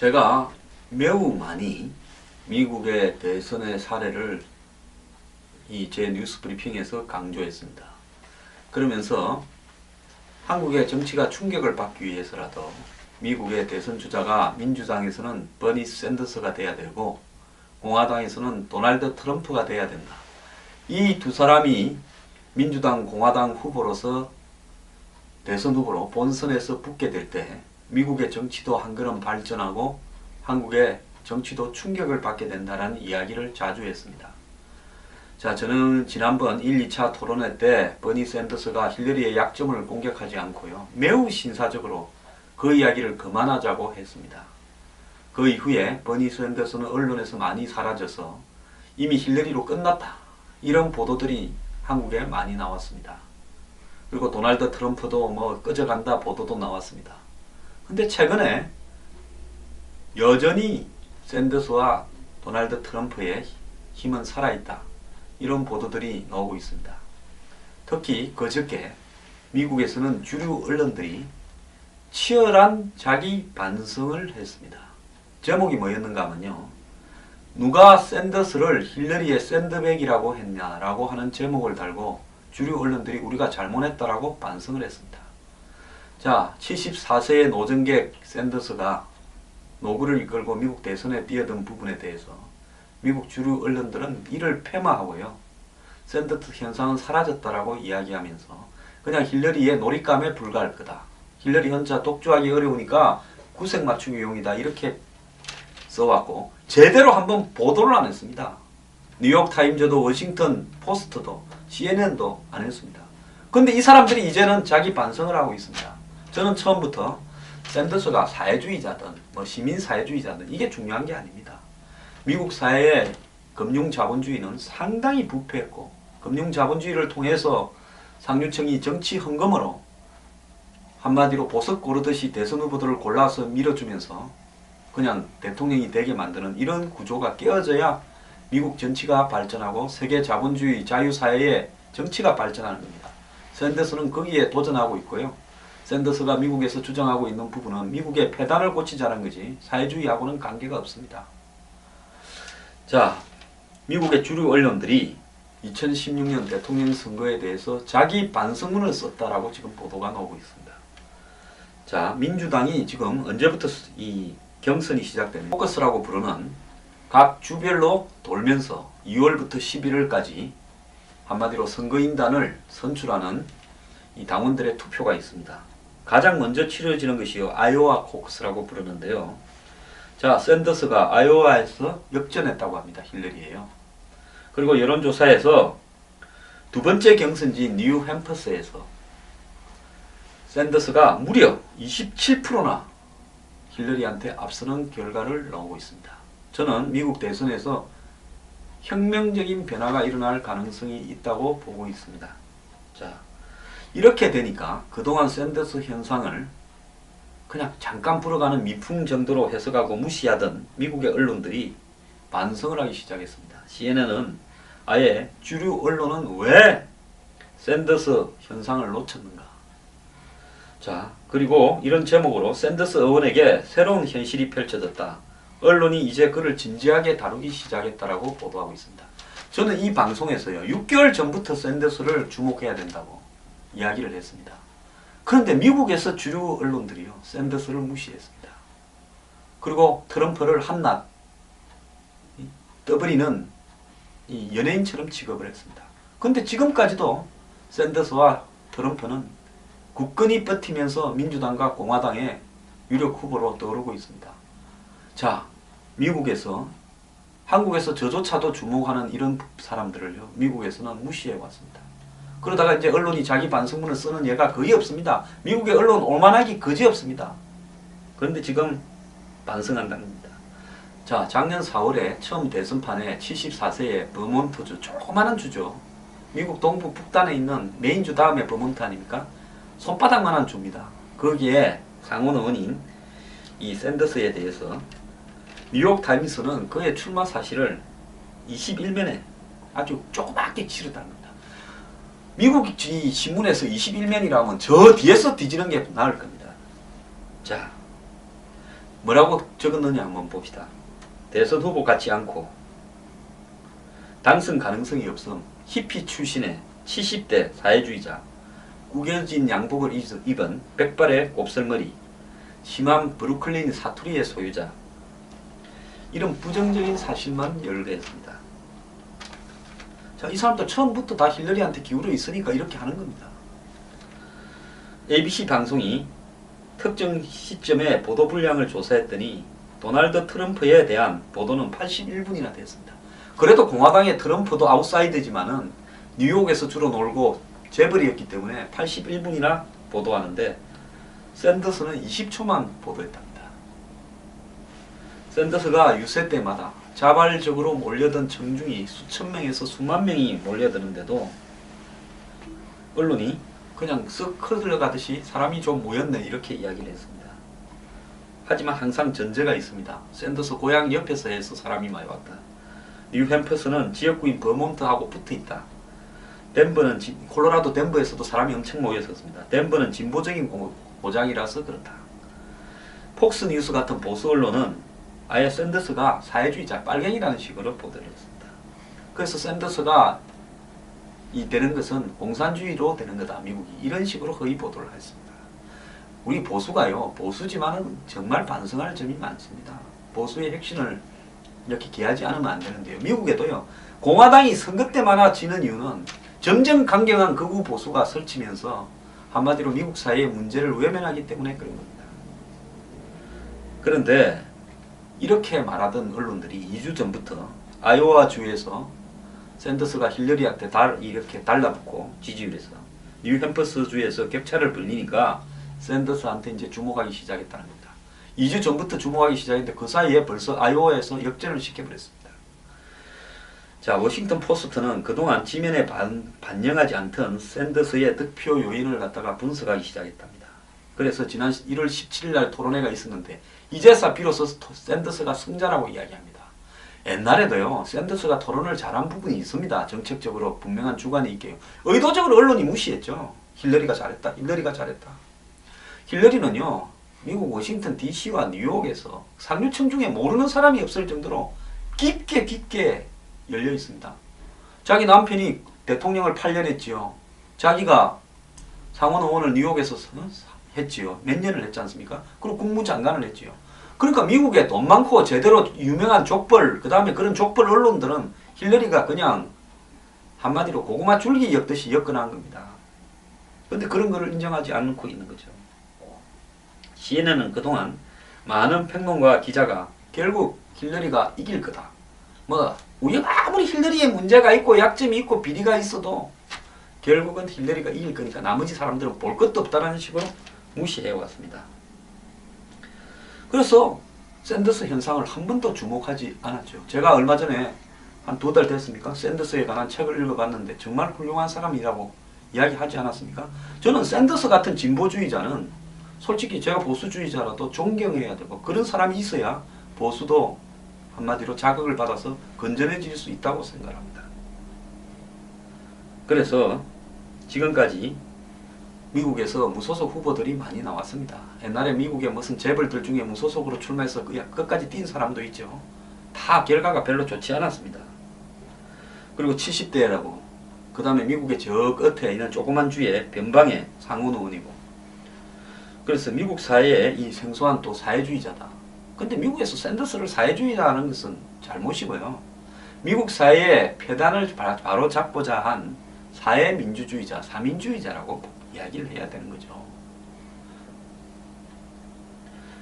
제가 매우 많이 미국의 대선의 사례를 제 뉴스 브리핑에서 강조했습니다. 그러면서 한국의 정치가 충격을 받기 위해서라도 미국의 대선 주자가 민주당에서는 버니 샌더스가 돼야 되고 공화당에서는 도널드 트럼프가 돼야 된다. 이 두 사람이 민주당, 공화당 후보로서 대선 후보로 본선에서 붙게 될 때 미국의 정치도 한 걸음 발전하고 한국의 정치도 충격을 받게 된다는 이야기를 자주 했습니다. 자, 저는 지난번 1, 2차 토론회 때 버니 샌더스가 힐러리의 약점을 공격하지 않고요. 매우 신사적으로 그 이야기를 그만하자고 했습니다. 그 이후에 버니 샌더스는 언론에서 많이 사라져서 이미 힐러리로 끝났다. 이런 보도들이 한국에 많이 나왔습니다. 그리고 도널드 트럼프도 꺼져간다 보도도 나왔습니다. 근데 최근에 여전히 샌더스와 도널드 트럼프의 힘은 살아있다. 이런 보도들이 나오고 있습니다. 특히 그저께 미국에서는 주류 언론들이 치열한 자기 반성을 했습니다. 제목이 뭐였는가 하면요. 누가 샌더스를 힐러리의 샌드백이라고 했냐라고 하는 제목을 달고 주류 언론들이 우리가 잘못했다라고 반성을 했습니다. 자, 74세의 노정객 샌더스가 노구를 이끌고 미국 대선에 뛰어든 부분에 대해서 미국 주류 언론들은 이를 폐마하고요. 샌더스 현상은 사라졌다라고 이야기하면서 그냥 힐러리의 놀잇감에 불과할 거다. 힐러리 혼자 독주하기 어려우니까 구색 맞추기용이다. 이렇게 써왔고 제대로 한번 보도를 안 했습니다. 뉴욕타임즈도 워싱턴 포스트도 CNN도 안 했습니다. 근데 이 사람들이 이제는 자기 반성을 하고 있습니다. 저는 처음부터 샌더스가 사회주의자든 시민사회주의자든 이게 중요한 게 아닙니다. 미국 사회의 금융자본주의는 상당히 부패했고 금융자본주의를 통해서 상류층이 정치 헌금으로 한마디로 보석 고르듯이 대선 후보들을 골라서 밀어주면서 그냥 대통령이 되게 만드는 이런 구조가 깨어져야 미국 정치가 발전하고 세계 자본주의 자유사회의 정치가 발전하는 겁니다. 샌더스는 거기에 도전하고 있고요. 샌더스가 미국에서 주장하고 있는 부분은 미국의 폐단을 고치자는 거지 사회주의하고는 관계가 없습니다. 자, 미국의 주류 언론들이 2016년 대통령 선거에 대해서 자기 반성문을 썼다라고 지금 보도가 나오고 있습니다. 자, 민주당이 지금 언제부터 이 경선이 시작되는 포커스라고 부르는 각 주별로 돌면서 2월부터 11월까지 한마디로 선거인단을 선출하는 이 당원들의 투표가 있습니다. 가장 먼저 치러지는 것이 아이오와 코커스라고 부르는데요. 자, 샌더스가 아이오와에서 역전했다고 합니다. 힐러리예요. 그리고 여론조사에서 두 번째 경선지인 뉴햄퍼스에서 샌더스가 무려 27%나 힐러리한테 앞서는 결과를 나오고 있습니다. 저는 미국 대선에서 혁명적인 변화가 일어날 가능성이 있다고 보고 있습니다. 자, 이렇게 되니까 그동안 샌더스 현상을 그냥 잠깐 불어가는 미풍 정도로 해석하고 무시하던 미국의 언론들이 반성을 하기 시작했습니다. CNN은 아예 주류 언론은 왜 샌더스 현상을 놓쳤는가. 자, 그리고 이런 제목으로 샌더스 의원에게 새로운 현실이 펼쳐졌다. 언론이 이제 그를 진지하게 다루기 시작했다라고 보도하고 있습니다. 저는 이 방송에서요. 6개월 전부터 샌더스를 주목해야 된다고 이야기를 했습니다. 그런데 미국에서 주류 언론들이요. 샌더스를 무시했습니다. 그리고 트럼프를 한낱 떠버리는 이 연예인처럼 취급을 했습니다. 그런데 지금까지도 샌더스와 트럼프는 굳건히 버티면서 민주당과 공화당의 유력 후보로 떠오르고 있습니다. 자, 미국에서 한국에서 저조차도 주목하는 이런 사람들을요. 미국에서는 무시해 왔습니다. 그러다가 이제 언론이 자기 반성문을 쓰는 예가 거의 없습니다. 미국의 언론 오만하기 거지 없습니다. 그런데 지금 반성한다는 겁니다. 자, 작년 4월에 처음 대선판에 74세의 버몬트주, 조그마한 주죠. 미국 동부 북단에 있는 메인주 다음에 버몬트 아닙니까? 손바닥만한 주입니다. 거기에 상원 의원인 이 샌더스에 대해서 뉴욕타임스는 그의 출마 사실을 21면에 아주 조그맣게 치르다는 겁니다. 미국 신문에서 21면이라면 저 뒤에서 뒤지는 게 나을 겁니다. 자, 뭐라고 적었느냐 한번 봅시다. 대선 후보 같지 않고 당선 가능성이 없음. 히피 출신의 70대 사회주의자, 구겨진 양복을 입은 백발의 곱슬머리, 심한 브루클린 사투리의 소유자, 이런 부정적인 사실만 열거했습니다. 자, 이 사람들 처음부터 다 힐러리한테 기울어 있으니까 이렇게 하는 겁니다. ABC 방송이 특정 시점에 보도 분량을 조사했더니 도널드 트럼프에 대한 보도는 81분이나 됐습니다. 그래도 공화당의 트럼프도 아웃사이더지만은 뉴욕에서 주로 놀고 재벌이었기 때문에 81분이나 보도하는데 샌더스는 20초만 보도했답니다. 샌더스가 유세 때마다 자발적으로 몰려든 청중이 수천 명에서 수만 명이 몰려드는데도 언론이 그냥 쓱 흘러가듯이 사람이 좀 모였네 이렇게 이야기를 했습니다. 하지만 항상 전제가 있습니다. 샌더스 고향 옆에서 해서 사람이 많이 왔다. 뉴햄퍼스는 지역구인 버몬트하고 붙어있다. 덴버는 콜로라도 덴버에서도 사람이 엄청 모였었습니다. 덴버는 진보적인 고장이라서 그렇다. 폭스뉴스 같은 보수 언론은 아예 샌더스가 사회주의자 빨갱이라는 식으로 보도를 했습니다. 그래서 샌더스가 되는 것은 공산주의로 되는 거다 미국이 이런 식으로 거의 보도를 했습니다. 우리 보수가요 보수지만은 정말 반성할 점이 많습니다. 보수의 핵심을 이렇게 기하지 않으면 안 되는데요. 미국에도요 공화당이 선거 때마다 지는 이유는 점점 강경한 극우 보수가 설치면서 한마디로 미국 사회의 문제를 외면하기 때문에 그런 겁니다. 그런데 이렇게 말하던 언론들이 2주 전부터 아이오와 주에서 샌더스가 힐러리한테 이렇게 달라붙고 지지율에서 뉴햄퍼스 주에서 격차를 벌리니까 샌더스한테 이제 주목하기 시작했다는 겁니다. 2주 전부터 주목하기 시작했는데 그 사이에 벌써 아이오와에서 역전을 시켜버렸습니다. 자, 워싱턴 포스트는 그동안 지면에 반영하지 않던 샌더스의 득표 요인을 갖다가 분석하기 시작했답니다. 그래서 지난 1월 17일 날 토론회가 있었는데 이제서 비로소 샌더스가 승자라고 이야기합니다. 옛날에도요 샌더스가 토론을 잘한 부분이 있습니다. 정책적으로 분명한 주관이 있게요. 의도적으로 언론이 무시했죠. 힐러리가 잘했다. 힐러리가 잘했다. 힐러리는요 미국 워싱턴 DC와 뉴욕에서 상류층 중에 모르는 사람이 없을 정도로 깊게 열려 있습니다. 자기 남편이 대통령을 8년 했지요. 자기가 상원 의원을 뉴욕에서 했지요. 몇 년을 했지 않습니까? 그리고 국무장관을 했지요. 그러니까 미국에 돈 많고 제대로 유명한 족벌, 그 다음에 그런 족벌 언론들은 힐러리가 그냥 한마디로 고구마 줄기 엮듯이 엮어놓은 겁니다. 그런데 그런 거를 인정하지 않고 있는 거죠. CNN은 그동안 많은 평론가 기자가 결국 힐러리가 이길 거다. 우리가 아무리 힐러리에 문제가 있고 약점이 있고 비리가 있어도 결국은 힐러리가 이길 거니까 나머지 사람들은 볼 것도 없다는 식으로 무시해 왔습니다. 그래서 샌더스 현상을 한 번도 주목하지 않았죠. 제가 얼마 전에 한 2달 됐습니까? 샌더스에 관한 책을 읽어봤는데 정말 훌륭한 사람이라고 이야기하지 않았습니까? 저는 샌더스 같은 진보주의자는 솔직히 제가 보수주의자라도 존경해야 되고 그런 사람이 있어야 보수도 한마디로 자극을 받아서 건전해질 수 있다고 생각합니다. 그래서 지금까지 미국에서 무소속 후보들이 많이 나왔습니다. 옛날에 미국의 무슨 재벌들 중에 무소속으로 출마해서 끝까지 뛴 사람도 있죠. 다 결과가 별로 좋지 않았습니다. 그리고 70대라고 그 다음에 미국의 저 끝에 있는 조그만 주의 변방의 상원 의원이고 그래서 미국 사회에 이 생소한 또 사회주의자다. 근데 미국에서 샌더스를 사회주의자라는 것은 잘못이고요. 미국 사회의 폐단을 바로 잡고자 한 사회민주주의자, 사민주의자라고 이야기를 해야 되는 거죠.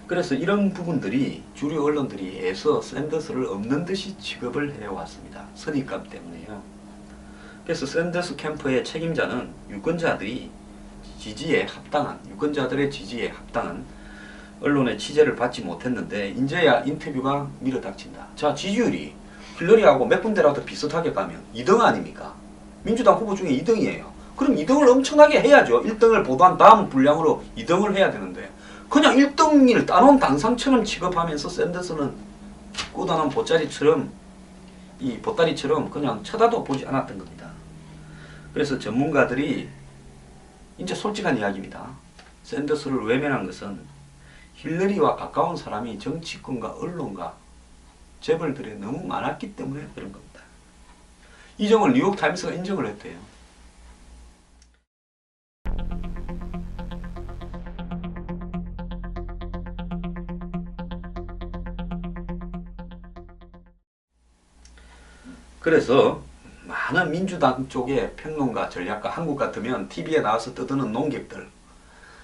그래서 이런 부분들이 주류 언론들이 애써 샌더스를 없는 듯이 취급을 해왔습니다. 선입감 때문에요. 그래서 샌더스 캠프의 책임자는 유권자들의 지지에 합당한 언론의 취재를 받지 못했는데 이제야 인터뷰가 밀어닥친다. 자, 지지율이 힐러리하고 몇 군데라도 비슷하게 가면 2등 아닙니까? 민주당 후보 중에 2등이에요. 그럼 2등을 엄청나게 해야죠. 1등을 보도한 다음 분량으로 2등을 해야 되는데 그냥 1등을 따놓은 당상처럼 취급하면서 샌더스는 꾸다는 보따리처럼 그냥 쳐다도 보지 않았던 겁니다. 그래서 전문가들이 이제 솔직한 이야기입니다. 샌더스를 외면한 것은 힐러리와 가까운 사람이 정치권과 언론과 재벌들에 너무 많았기 때문에 그런 겁니다. 이 점을 뉴욕타임스가 인정을 했대요. 그래서 많은 민주당 쪽의 평론가, 전략가, 한국 같으면 TV에 나와서 떠드는 농객들,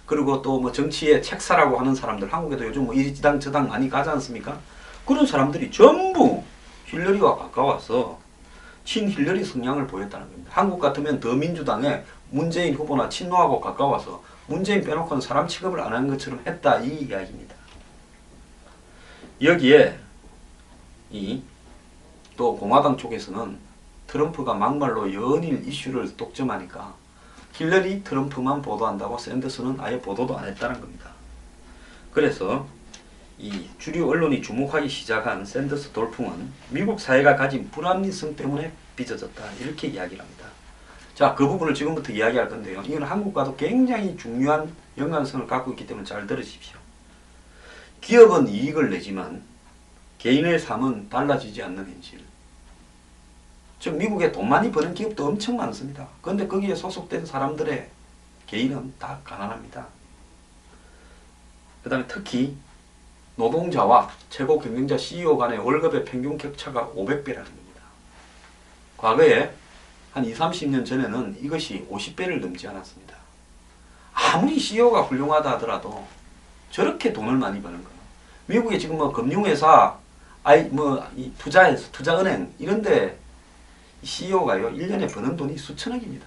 그리고 또 뭐 정치에 책사라고 하는 사람들, 한국에도 요즘 뭐 이 당 저 당 많이 가지 않습니까? 그런 사람들이 전부 힐러리와 가까워서 친힐러리 성향을 보였다는 겁니다. 한국 같으면 더 민주당에 문재인 후보나 친노하고 가까워서 문재인 빼놓고는 사람 취급을 안 하는 것처럼 했다, 이 이야기입니다. 여기에 또 공화당 쪽에서는 트럼프가 막말로 연일 이슈를 독점하니까 힐러리 트럼프만 보도한다고 샌더스는 아예 보도도 안 했다는 겁니다. 그래서 이 주류 언론이 주목하기 시작한 샌더스 돌풍은 미국 사회가 가진 불합리성 때문에 빚어졌다, 이렇게 이야기를 합니다. 자, 그 부분을 지금부터 이야기할 건데요. 이건 한국과도 굉장히 중요한 연관성을 갖고 있기 때문에 잘 들으십시오. 기업은 이익을 내지만 개인의 삶은 달라지지 않는 현실. 즉 미국에 돈 많이 버는 기업도 엄청 많습니다. 그런데 거기에 소속된 사람들의 개인은 다 가난합니다. 그 다음에 특히 노동자와 최고 경영자 CEO 간의 월급의 평균 격차가 500배라는 겁니다. 과거에 한 20, 30년 전에는 이것이 50배를 넘지 않았습니다. 아무리 CEO가 훌륭하다 하더라도 저렇게 돈을 많이 버는 거예요. 미국에 지금 뭐 금융회사, 이 투자은행 이런데 CEO가요 1년에 버는 돈이 수천억입니다.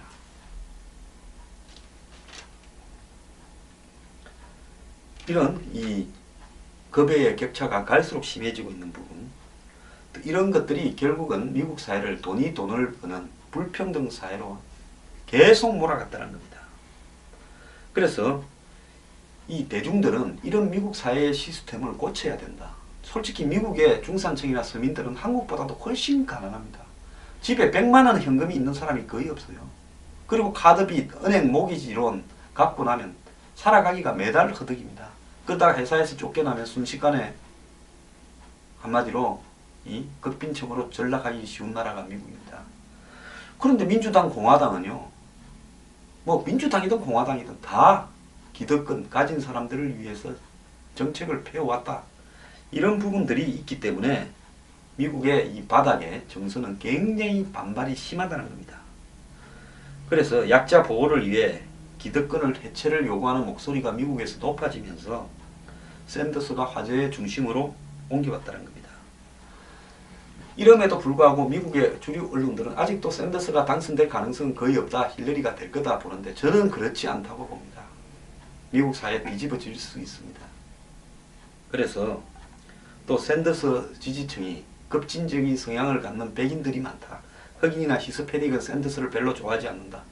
이런 이 급여의 격차가 갈수록 심해지고 있는 부분, 이런 것들이 결국은 미국 사회를 돈을 버는 불평등 사회로 계속 몰아갔다는 겁니다. 그래서 이 대중들은 이런 미국 사회의 시스템을 고쳐야 된다. 솔직히 미국의 중산층이나 서민들은 한국보다도 훨씬 가난합니다. 집에 100만 원 현금이 있는 사람이 거의 없어요. 그리고 카드빚, 은행 모기지론 갚고 나면 살아가기가 매달 허덕입니다. 그러다가 회사에서 쫓겨나면 순식간에 한마디로 이 극빈층으로 전락하기 쉬운 나라가 미국입니다. 그런데 민주당, 공화당은요, 뭐 민주당이든 공화당이든 다 기득권 가진 사람들을 위해서 정책을 펴왔다. 이런 부분들이 있기 때문에 미국의 이 바닥의 정서는 굉장히 반발이 심하다는 겁니다. 그래서 약자 보호를 위해 기득권을 해체를 요구하는 목소리가 미국에서 높아지면서 샌더스가 화제의 중심으로 옮겨왔다는 겁니다. 이럼에도 불구하고 미국의 주류 언론들은 아직도 샌더스가 당선될 가능성은 거의 없다, 힐러리가 될 거다 보는데 저는 그렇지 않다고 봅니다. 미국 사회에 뒤집어질 수 있습니다. 그래서 또 샌더스 지지층이 급진적인 성향을 갖는 백인들이 많다. 흑인이나 히스패닉은 샌더스를 별로 좋아하지 않는다.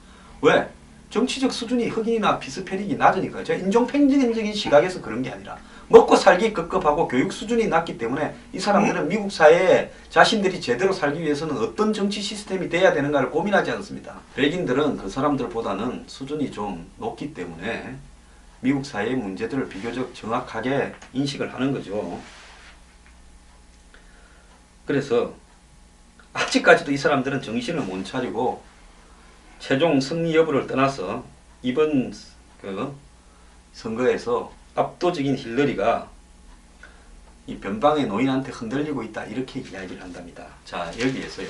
왜? 정치적 수준이 흑인이나 히스패닉이 낮으니까요. 제가 인종평등적인 시각에서 그런 게 아니라 먹고 살기 급급하고 교육 수준이 낮기 때문에 이 사람들은 미국 사회에 자신들이 제대로 살기 위해서는 어떤 정치 시스템이 돼야 되는가를 고민하지 않습니다. 백인들은 그 사람들보다는 수준이 좀 높기 때문에 미국 사회의 문제들을 비교적 정확하게 인식을 하는 거죠. 그래서 아직까지도 이 사람들은 정신을 못 차리고 최종 승리 여부를 떠나서 이번 선거에서 압도적인 힐러리가 이 변방의 노인한테 흔들리고 있다, 이렇게 이야기를 한답니다. 자, 여기에서요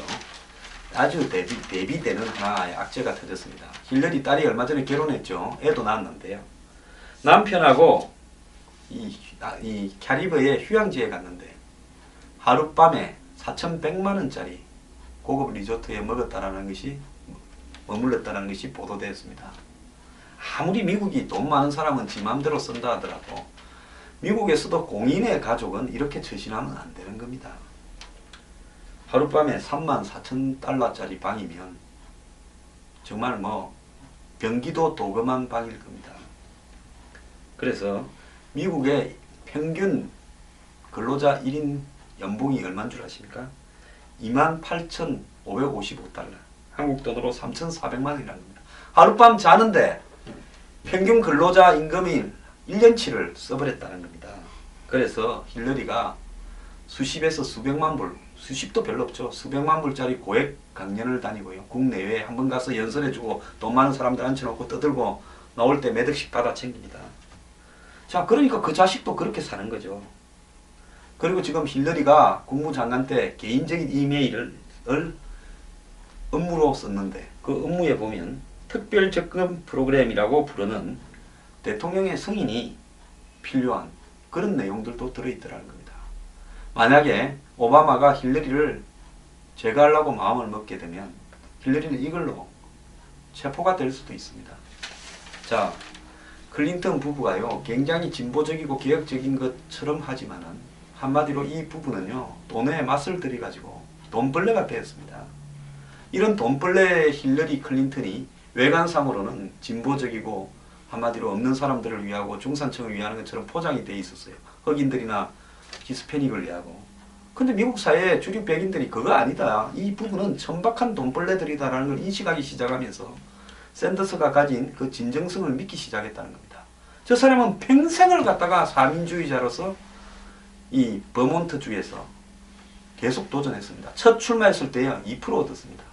아주 대비되는 하나의 악재가 터졌습니다. 힐러리 딸이 얼마 전에 결혼했죠. 애도 낳았는데요. 남편하고 이 캐리브해 휴양지에 갔는데 하룻밤에 4,100만원짜리 고급 리조트에 머물렀다는 것이 보도되었습니다. 아무리 미국이 돈 많은 사람은 지 맘대로 쓴다 하더라도 미국에서도 공인의 가족은 이렇게 처신하면 안 되는 겁니다. 하룻밤에 34,000달러짜리 방이면 정말 뭐 경기도 도금한 방일 겁니다. 그래서 미국의 평균 근로자 1인 연봉이 얼마인 줄 아십니까? 28,555달러. 한국 돈으로 3,400만 원이라는 겁니다. 하룻밤 자는데 평균 근로자 임금이 1년치를 써버렸다는 겁니다. 그래서 힐러리가 수십에서 수백만 불, 수십도 별로 없죠. 수백만 불짜리 고액 강연을 다니고요. 국내외에 한번 가서 연설해주고 돈 많은 사람들 앉혀놓고 떠들고 나올 때 몇 억씩 받아 챙깁니다. 자, 그러니까 그 자식도 그렇게 사는 거죠. 그리고 지금 힐러리가 국무장관 때 개인적인 이메일을 업무로 썼는데 그 업무에 보면 특별 접근 프로그램이라고 부르는 대통령의 승인이 필요한 그런 내용들도 들어있더라는 겁니다. 만약에 오바마가 힐러리를 제거하려고 마음을 먹게 되면 힐러리는 이걸로 체포가 될 수도 있습니다. 자, 클린턴 부부가요, 굉장히 진보적이고 개혁적인 것처럼 하지만은 한마디로 이 부부는요, 돈에 맛을 들여가지고 돈벌레가 되었습니다. 이런 돈벌레 힐러리 클린턴이 외관상으로는 진보적이고 한마디로 없는 사람들을 위하고 중산층을 위하는 것처럼 포장이 돼 있었어요. 흑인들이나 히스패닉을 위하고. 근데 미국 사회의 주류 백인들이 그거 아니다. 이 부분은 천박한 돈벌레들이다라는 걸 인식하기 시작하면서 샌더스가 가진 그 진정성을 믿기 시작했다는 겁니다. 저 사람은 평생을 갖다가 사민주의자로서 이 버몬트주에서 계속 도전했습니다. 첫 출마했을 때야 2% 얻었습니다.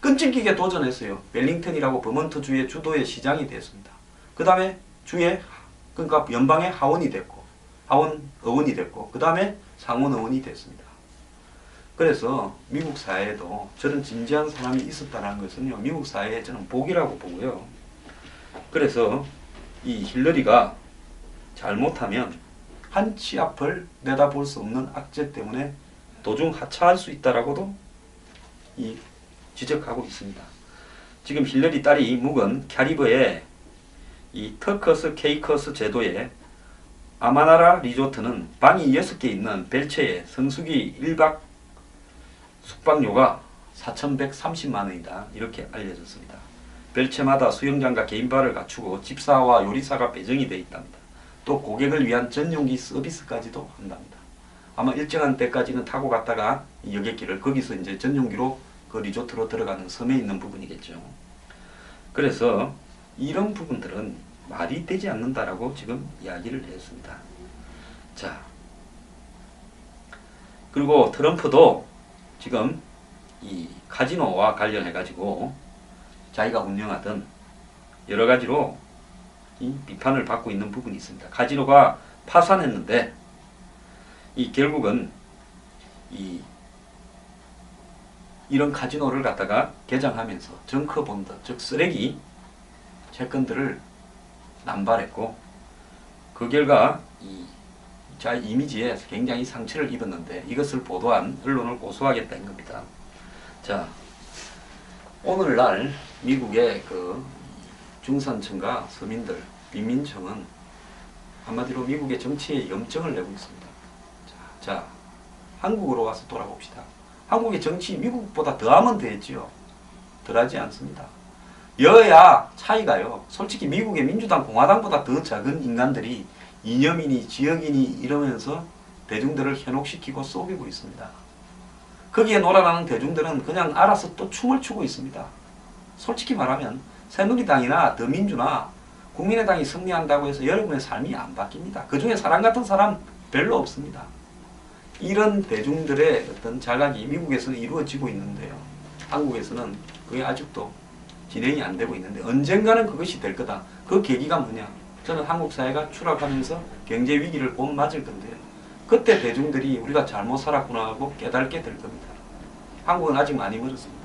끈질기게 도전했어요. 웰링턴이라고 버몬트주의 주도의 시장이 됐습니다. 그 다음에 주의, 그러니까 연방의 하원이 됐고, 하원 의원이 됐고, 그 다음에 상원 의원이 됐습니다. 그래서 미국 사회에도 저런 진지한 사람이 있었다는 것은요, 미국 사회에 저는 복이라고 보고요. 그래서 이 힐러리가 잘못하면 한 치 앞을 내다볼 수 없는 악재 때문에 도중 하차할 수 있다라고도 지적하고 있습니다. 지금 힐러리 딸이 묵은 캐리브의 이 터커스 케이커스 제도의 아마나라 리조트는 방이 6개 있는 벨체의 성수기 1박 숙박료가 4,130만 원이다. 이렇게 알려졌습니다. 벨체마다 수영장과 개인바를 갖추고 집사와 요리사가 배정이 되어 있답니다. 또 고객을 위한 전용기 서비스까지도 한답니다. 아마 일정한 때까지는 타고 갔다가 여객기를 거기서 이제 전용기로 그 리조트로 들어가는 섬에 있는 부분이겠죠. 그래서 이런 부분들은 말이 되지 않는다라고 지금 이야기를 했습니다. 자, 그리고 트럼프도 지금 이 카지노와 관련해 가지고 자기가 운영하던 여러 가지로 이 비판을 받고 있는 부분이 있습니다. 카지노가 파산했는데 이 결국은 이런 카지노를 갖다가 개장하면서 정크본드, 즉 쓰레기 채권들을 남발했고 그 결과 자 이미지에 굉장히 상처를 입었는데 이것을 보도한 언론을 고소하겠다는 겁니다. 자, 오늘날 미국의 그 중산층과 서민들, 빈민층은 한마디로 미국의 정치에 염증을 내고 있습니다. 자, 한국으로 와서 돌아봅시다. 한국의 정치 미국보다 더하면 되겠지요. 덜하지 않습니다. 여야 차이가요. 솔직히 미국의 민주당, 공화당보다 더 작은 인간들이 이념이니 지역이니 이러면서 대중들을 현혹시키고 속이고 있습니다. 거기에 놀아나는 대중들은 그냥 알아서 또 춤을 추고 있습니다. 솔직히 말하면 새누리당이나 더민주나 국민의당이 승리한다고 해서 여러분의 삶이 안 바뀝니다. 그 중에 사람 같은 사람 별로 없습니다. 이런 대중들의 어떤 자각이 미국에서는 이루어지고 있는데요. 한국에서는 그게 아직도 진행이 안 되고 있는데 언젠가는 그것이 될 거다. 그 계기가 뭐냐? 저는 한국 사회가 추락하면서 경제 위기를 곧 맞을 건데요. 그때 대중들이 우리가 잘못 살았구나 하고 깨닫게 될 겁니다. 한국은 아직 많이 멀었습니다.